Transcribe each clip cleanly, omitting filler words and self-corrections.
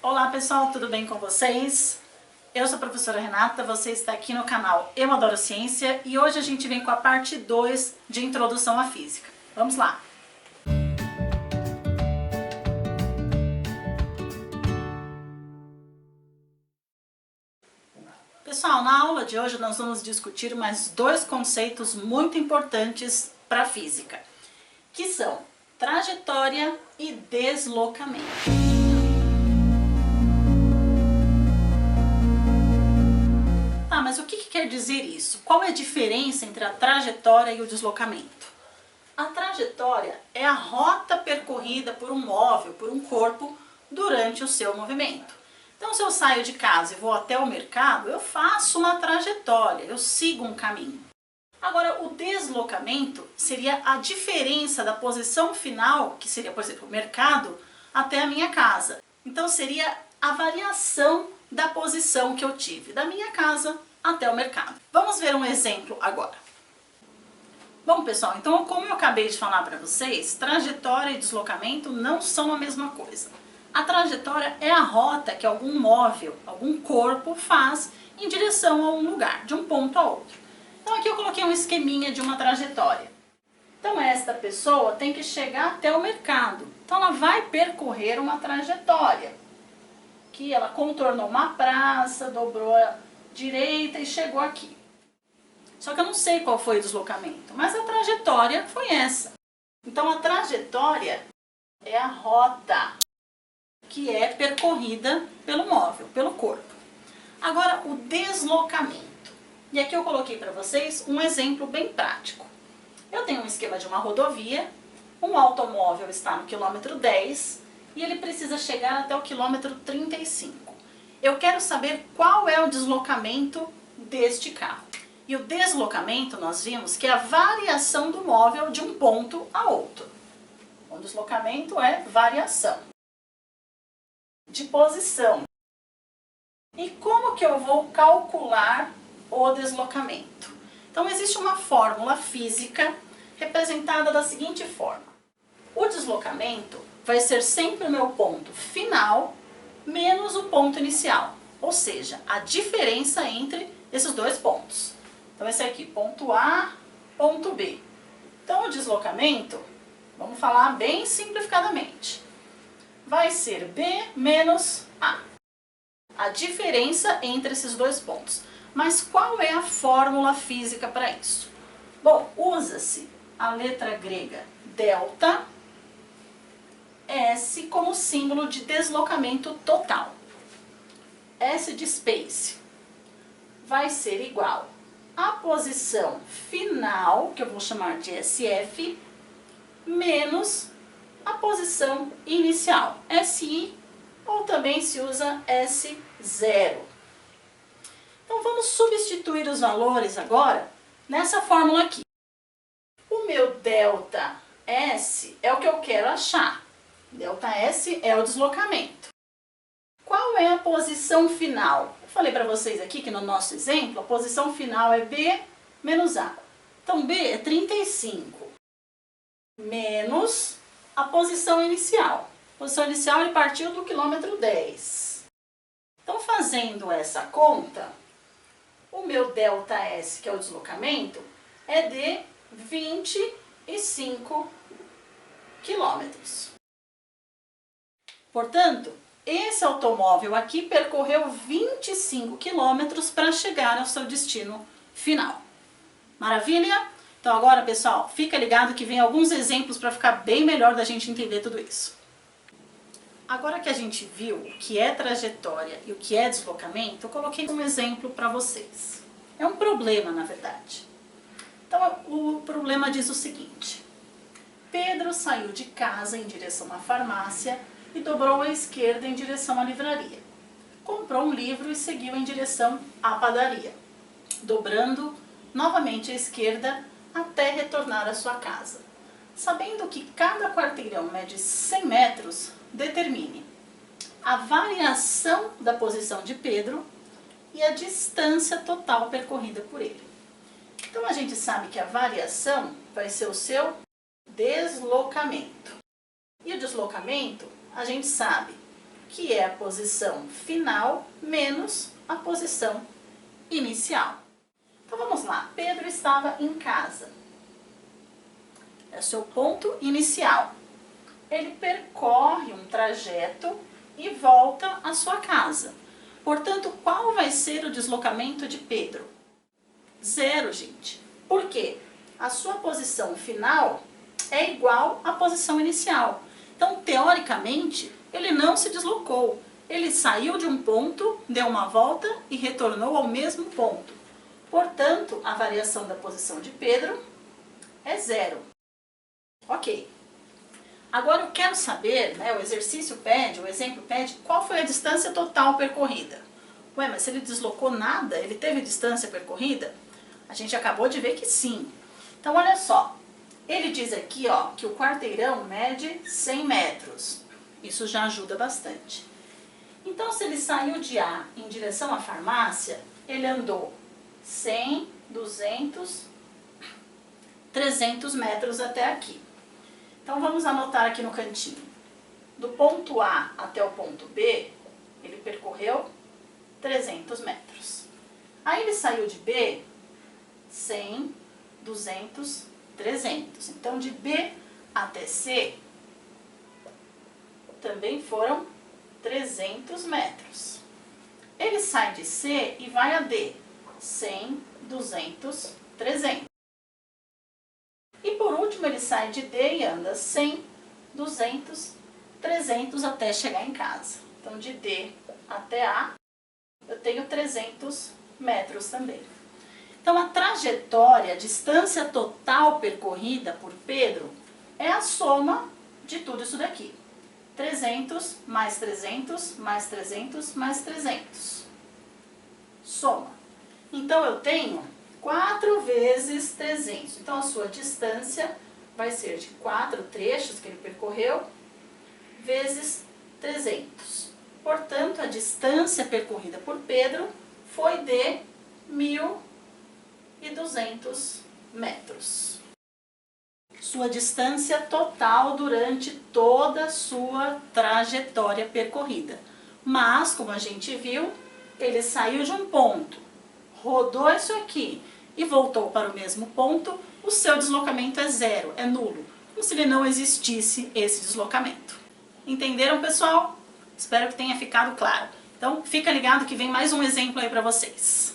Olá pessoal, tudo bem com vocês? Eu sou a professora Renata, você está aqui no canal Eu Adoro Ciência e hoje a gente vem com a parte 2 de Introdução à Física. Vamos lá! Pessoal, na aula de hoje nós vamos discutir mais dois conceitos muito importantes para a física, que são trajetória e deslocamento. Ah, mas o que quer dizer isso? Qual é a diferença entre a trajetória e o deslocamento? A trajetória é a rota percorrida por um móvel, por um corpo, durante o seu movimento. Então, se eu saio de casa e vou até o mercado, eu faço uma trajetória, eu sigo um caminho. Agora, o deslocamento seria a diferença da posição final, que seria, por exemplo, o mercado, até a minha casa. Então, seria a variação da posição que eu tive, da minha casa até o mercado. Vamos ver um exemplo agora. Bom, pessoal, então como eu acabei de falar para vocês, trajetória e deslocamento não são a mesma coisa. A trajetória é a rota que algum móvel, algum corpo faz em direção a um lugar, de um ponto a outro. Então aqui eu coloquei um esqueminha de uma trajetória. Então esta pessoa tem que chegar até o mercado. Então ela vai percorrer uma trajetória. Que ela contornou uma praça, dobrou a direita e chegou aqui. Só que eu não sei qual foi o deslocamento, mas a trajetória foi essa. Então a trajetória é a rota que é percorrida pelo móvel, pelo corpo. Agora o deslocamento. E aqui eu coloquei para vocês um exemplo bem prático. Eu tenho um esquema de uma rodovia, um automóvel está no quilômetro 10 e ele precisa chegar até o quilômetro 35. Eu quero saber qual é o deslocamento deste carro. E o deslocamento, nós vimos que é a variação do móvel de um ponto a outro. O deslocamento é variação de posição. E como que eu vou calcular o deslocamento? Então, existe uma fórmula física representada da seguinte forma. O deslocamento vai ser sempre o meu ponto final menos o ponto inicial. Ou seja, a diferença entre esses dois pontos. Então, esse aqui, ponto A, ponto B. Então, o deslocamento, vamos falar bem simplificadamente, vai ser B menos A. A diferença entre esses dois pontos. Mas qual é a fórmula física para isso? Bom, usa-se a letra grega delta, S como símbolo de deslocamento total. S de space vai ser igual a posição final, que eu vou chamar de SF, menos a posição inicial, SI, ou também se usa S0. Então vamos substituir os valores agora nessa fórmula aqui. O meu delta S é o que eu quero achar. Delta S é o deslocamento. Qual é a posição final? Eu falei para vocês aqui que no nosso exemplo, a posição final é B menos A. Então, B é 35 menos a posição inicial. A posição inicial ele partiu do quilômetro 10. Então, fazendo essa conta, o meu delta S, que é o deslocamento, é de 25 quilômetros. Portanto, esse automóvel aqui percorreu 25 quilômetros para chegar ao seu destino final. Maravilha? Então agora, pessoal, fica ligado que vem alguns exemplos para ficar bem melhor da gente entender tudo isso. Agora que a gente viu o que é trajetória e o que é deslocamento, eu coloquei um exemplo para vocês. É um problema, na verdade. Então, o problema diz o seguinte. Pedro saiu de casa em direção à farmácia e dobrou à esquerda em direção à livraria. Comprou um livro e seguiu em direção à padaria, dobrando novamente à esquerda até retornar à sua casa. Sabendo que cada quarteirão mede 100 metros, determine a variação da posição de Pedro e a distância total percorrida por ele. Então a gente sabe que a variação vai ser o seu deslocamento. E o deslocamento, a gente sabe que é a posição final menos a posição inicial. Então vamos lá, Pedro estava em casa. É o seu ponto inicial. Ele percorre um trajeto e volta à sua casa. Portanto, qual vai ser o deslocamento de Pedro? 0, gente. Por quê? A sua posição final é igual à posição inicial. Então, teoricamente, ele não se deslocou. Ele saiu de um ponto, deu uma volta e retornou ao mesmo ponto. Portanto, a variação da posição de Pedro é 0. Ok. Agora eu quero saber, né, o exercício pede, o exemplo pede, qual foi a distância total percorrida. Ué, mas se ele deslocou nada, ele teve distância percorrida? A gente acabou de ver que sim. Então, olha só. Ele diz aqui, ó, que o quarteirão mede 100 metros. Isso já ajuda bastante. Então, se ele saiu de A em direção à farmácia, ele andou 100, 200, 300 metros até aqui. Então, vamos anotar aqui no cantinho. Do ponto A até o ponto B, ele percorreu 300 metros. Aí ele saiu de B, 100, 200, 300. Então, de B até C, também foram 300 metros. Ele sai de C e vai a D, 100, 200, 300. E por último, ele sai de D e anda 100, 200, 300 até chegar em casa. Então, de D até A, eu tenho 300 metros também. Então, a trajetória, a distância total percorrida por Pedro é a soma de tudo isso daqui. 300 mais 300 mais 300 mais 300. Soma. Então, eu tenho 4 vezes 300. Então, a sua distância vai ser de 4 trechos que ele percorreu, vezes 300. Portanto, a distância percorrida por Pedro foi de 1.200 metros. Sua distância total durante toda a sua trajetória percorrida. Mas, como a gente viu, ele saiu de um ponto, rodou isso aqui e voltou para o mesmo ponto, o seu deslocamento é 0, é nulo, como se ele não existisse esse deslocamento. Entenderam, pessoal? Espero que tenha ficado claro. Então, fica ligado que vem mais um exemplo aí para vocês.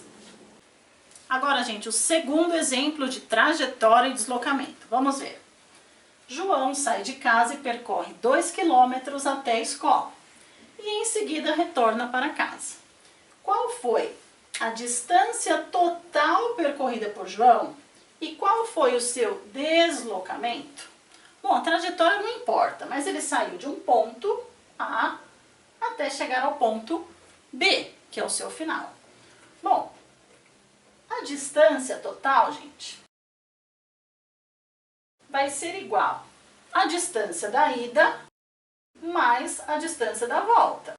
Agora, gente, o segundo exemplo de trajetória e deslocamento. Vamos ver. João sai de casa e percorre 2 quilômetros até a escola. E em seguida retorna para casa. Qual foi a distância total percorrida por João e qual foi o seu deslocamento? Bom, a trajetória não importa, mas ele saiu de um ponto A até chegar ao ponto B, que é o seu final. Bom, a distância total, gente, vai ser igual à distância da ida mais a distância da volta.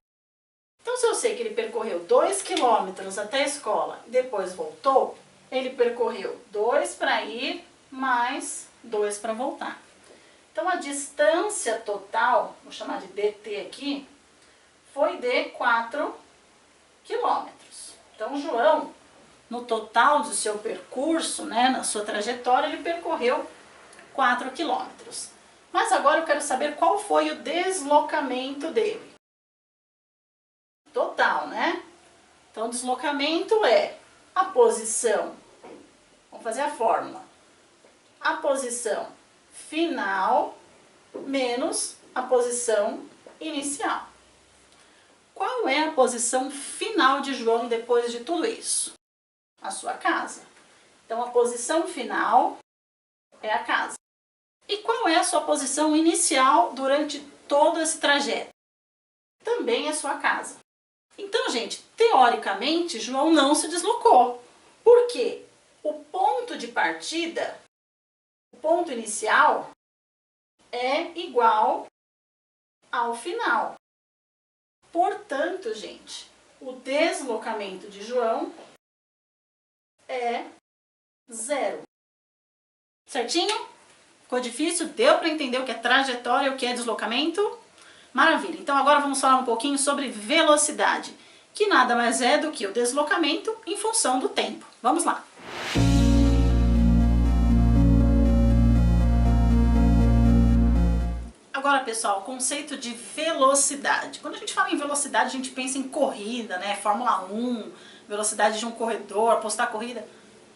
Então, se eu sei que ele percorreu 2 quilômetros até a escola e depois voltou, ele percorreu 2 para ir mais 2 para voltar. Então, a distância total, vou chamar de DT aqui, foi de 4 quilômetros. Então, João, no total do seu percurso, né, na sua trajetória, ele percorreu 4 quilômetros. Mas agora eu quero saber qual foi o deslocamento dele. Total, né? Então, o deslocamento é a posição, vamos fazer a fórmula, a posição final menos a posição inicial. Qual é a posição final de João depois de tudo isso? A sua casa. Então, a posição final é a casa. E qual é a sua posição inicial durante todo esse trajeto? Também é a sua casa. Então, gente, teoricamente, João não se deslocou. Por quê? O ponto de partida, o ponto inicial, é igual ao final. Portanto, gente, o deslocamento de João é 0. Certinho? Ficou difícil? Deu para entender o que é trajetória e o que é deslocamento? Maravilha, então agora vamos falar um pouquinho sobre velocidade, que nada mais é do que o deslocamento em função do tempo. Vamos lá! Agora, pessoal, o conceito de velocidade. Quando a gente fala em velocidade, a gente pensa em corrida, né? Fórmula 1, velocidade de um corredor, apostar corrida.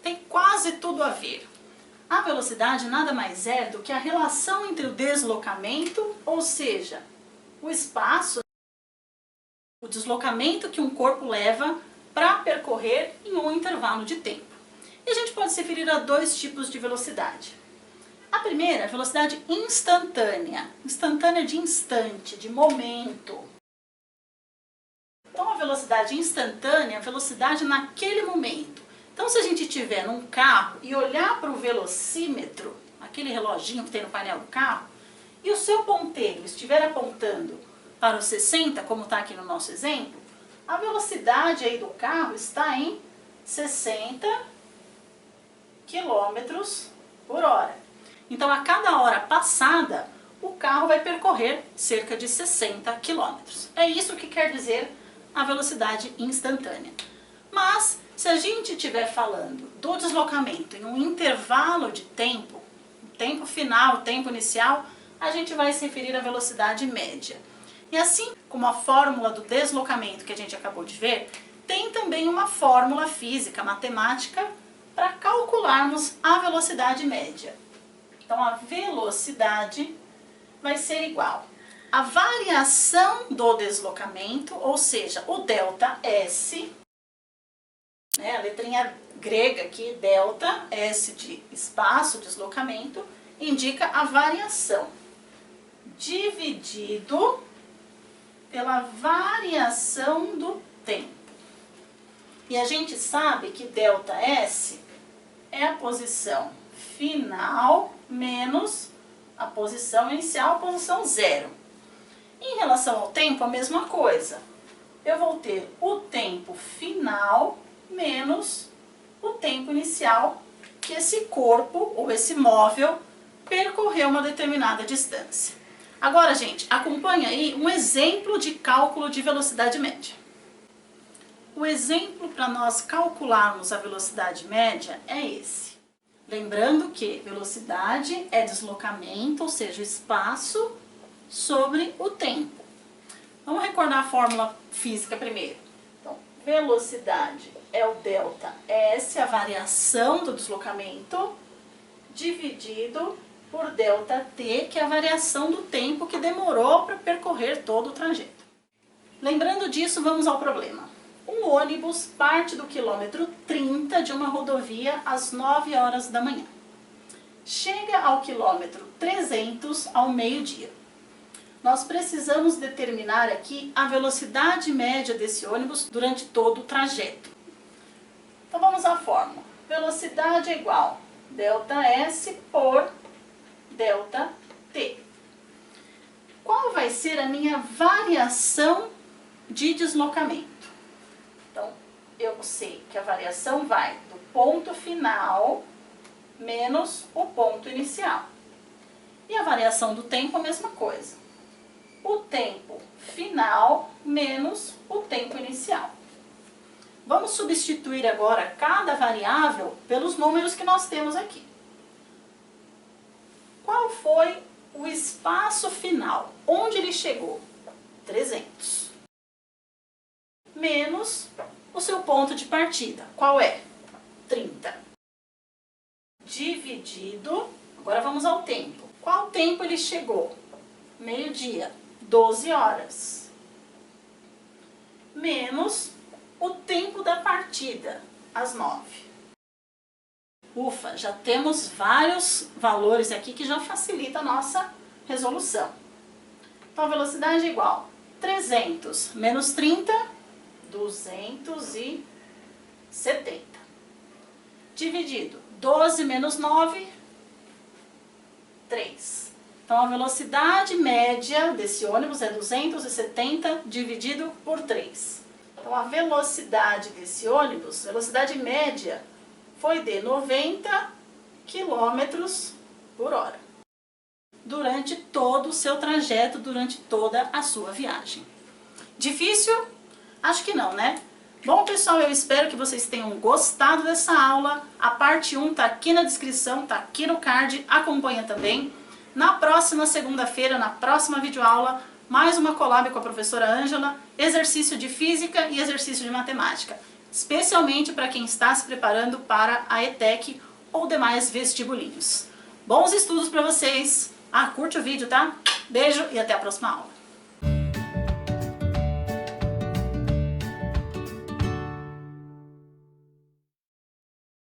Tem quase tudo a ver. A velocidade nada mais é do que a relação entre o deslocamento, ou seja, o espaço, o deslocamento que um corpo leva para percorrer em um intervalo de tempo. E a gente pode se referir a dois tipos de velocidade. A primeira é a velocidade instantânea. Instantânea de instante, de momento. Então a velocidade instantânea é a velocidade naquele momento. Então se a gente estiver num carro e olhar para o velocímetro, aquele reloginho que tem no painel do carro, e o seu ponteiro estiver apontando para os 60, como está aqui no nosso exemplo, a velocidade aí do carro está em 60 km por hora. Então, a cada hora passada, o carro vai percorrer cerca de 60 km. É isso que quer dizer a velocidade instantânea. Mas, se a gente estiver falando do deslocamento em um intervalo de tempo, tempo final, tempo inicial, a gente vai se referir à velocidade média. E assim como a fórmula do deslocamento que a gente acabou de ver, tem também uma fórmula física, matemática, para calcularmos a velocidade média. Então, a velocidade vai ser igual à variação do deslocamento, ou seja, o ΔS, né, a letrinha grega aqui, delta, S de espaço, deslocamento, indica a variação, dividido pela variação do tempo. E a gente sabe que ΔS é a posição final menos a posição inicial, a posição zero. Em relação ao tempo, a mesma coisa. Eu vou ter o tempo final menos o tempo inicial que esse corpo ou esse móvel percorreu uma determinada distância. Agora, gente, acompanha aí um exemplo de cálculo de velocidade média. O exemplo para nós calcularmos a velocidade média é esse. Lembrando que velocidade é deslocamento, ou seja, espaço sobre o tempo. Vamos recordar a fórmula física primeiro. Então, velocidade é o ΔS, a variação do deslocamento, dividido por ΔT, que é a variação do tempo que demorou para percorrer todo o trajeto. Lembrando disso, vamos ao problema. Um ônibus parte do quilômetro 30 de uma rodovia às 9 horas da manhã. Chega ao quilômetro 300 ao meio-dia. Nós precisamos determinar aqui a velocidade média desse ônibus durante todo o trajeto. Então vamos à fórmula. Velocidade é igual a ΔS por ΔT. Qual vai ser a minha variação de deslocamento? Então, eu sei que a variação vai do ponto final menos o ponto inicial. E a variação do tempo a mesma coisa. O tempo final menos o tempo inicial. Vamos substituir agora cada variável pelos números que nós temos aqui. Qual foi o espaço final? Onde ele chegou? 300. Menos o seu ponto de partida. Qual é? 30. Dividido, agora vamos ao tempo. Qual tempo ele chegou? Meio-dia, 12 horas. Menos o tempo da partida, às 9. Ufa, já temos vários valores aqui que já facilita a nossa resolução. Então, a velocidade é igual a 300 menos 30, 270. Dividido, 12 menos 9, 3. Então, a velocidade média desse ônibus é 270 dividido por 3. Então, a velocidade desse ônibus, velocidade média, foi de 90 km por hora. durante todo o seu trajeto, durante toda a sua viagem. Difícil? Acho que não, né? Bom, pessoal, eu espero que vocês tenham gostado dessa aula. A parte 1 tá aqui na descrição, tá aqui no card, acompanha também. Na próxima segunda-feira, na próxima videoaula, mais uma collab com a professora Ângela, exercício de física e exercício de matemática, especialmente para quem está se preparando para a ETEC ou demais vestibulinhos. Bons estudos para vocês! Curte o vídeo, tá? Beijo e até a próxima aula!